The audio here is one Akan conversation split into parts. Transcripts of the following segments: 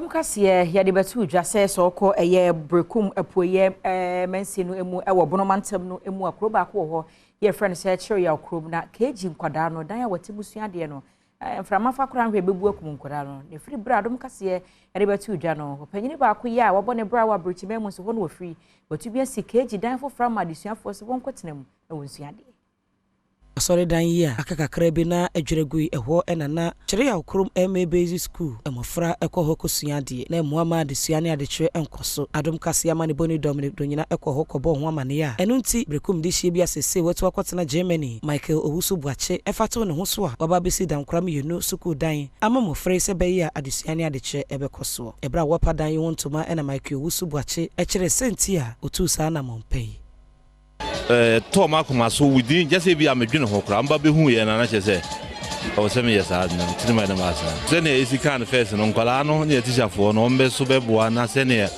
Adom Kasee ya de betu dwa se so ko eye brekum apoye mensi no emu e wo bonomantem no emu akro ba ko ho ye friend se Kyereyawkrom na keji nkwada no dan ya watebusua de no mframa fa kora hwe bebu akum nkwada no ne free bra Adom Kasee ya de betu dwa no panyini ba ko ya wo bone bra wa brichime mu so ho no free watu bia si keji dan fo fra ma desuafo so won kwatenam e wonsua de Sorry dan yi akakakra bi na adweregu eho enana Kyereyawkrom M basic school emofra ekoho kosua de na emuama adesua ne adekire enkoso Adom Kasee amane boni Dominic donyina ekoho kobo ho amane ya enu nti brekum de hie bi asese wetu akwatena Germany Michael Owusu Buache efato ne ho so a waba besi dan kram yenu school dan amamofre se be ya adesua ne adekire ebekoso ebra wapa dan yi wontoma ena Michael Owusu Buache ekire senti a otu sa na monpei Toma kuma so within just be am dwene ho kra mba be hu ye na na chese o se me yesa na tinima na masa se ne isi kan first no nkwala no ne teacher fo no mbe so be boa na se ne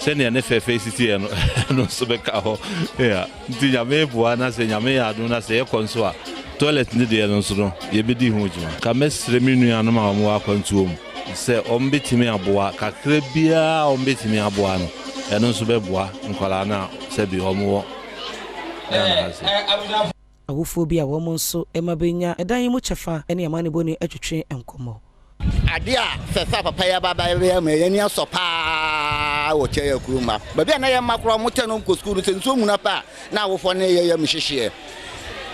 ne fefe city no so be ka ho ya ntinya me boa na se nyame ya do na se e konso a toilet ni de no so no ye be di hu juma ka mesre minu ya no ma mo akwantuom se o mbe timi aboa kakra bia o mbe timi aboa no e no so be boa nkwala na se bi o mo awufobia wo monso emabenya edan mu chefa ene amane boni atwetwe enkomo ade a sesa papa ya baba ya me yani asopa wo Kyereyawkrom ba bia na ya makro mote no ko school senso mu na pa na awofo ne ya mhihye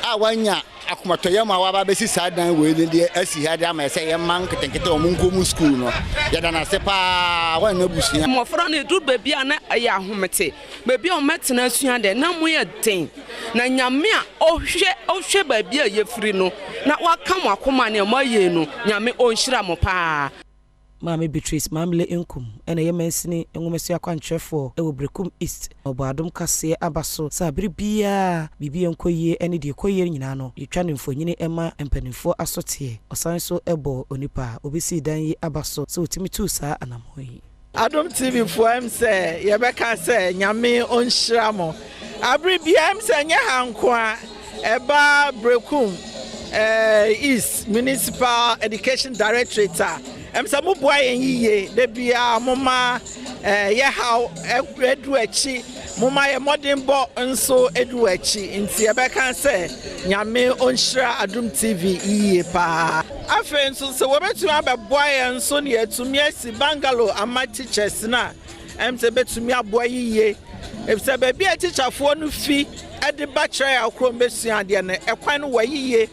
a wanya akomato ya ma wa ba besi sadan we ne de asi ha de ama se ya man ketenkete o munkomu school no ya da na se pa wa na busia mo fro ne du bebia na ya ahomete bebia o metena asua de na mo ya den na nyame a ohwe bebia ye firi no na waka mo akoma ne mo ye no nyame onhira mo pa Mama Beatrice Mamle Inkum ene ye mensini enwomesu akwantrefo ewo brekum East obo Adom Kasee abaso sa bibia enkoyie ene de koyie nyina no yetwa ne mfonyini ema empanimfo asote osan so ebo onipa obisi dan yi abaso so otimi tu sa anamoyi Adom TV fo say ye beka say nyame onhyira mo abri bia say nya hankwa eba brekum East Municipal Education Directorate Emsa mu boa yen yiye de bia moma ye how edu achi moma ye modern bo nso edu achi nti e be kan se nyame onhira Adom TV yiye pa afen so se we betu abeboa yen nso ne atumi asi bungalow ama teachers na emse betumi aboa yiye efse be bia teacherfo no fi e de ba Kyereyawkrom besua de ne ekwan no wa yiye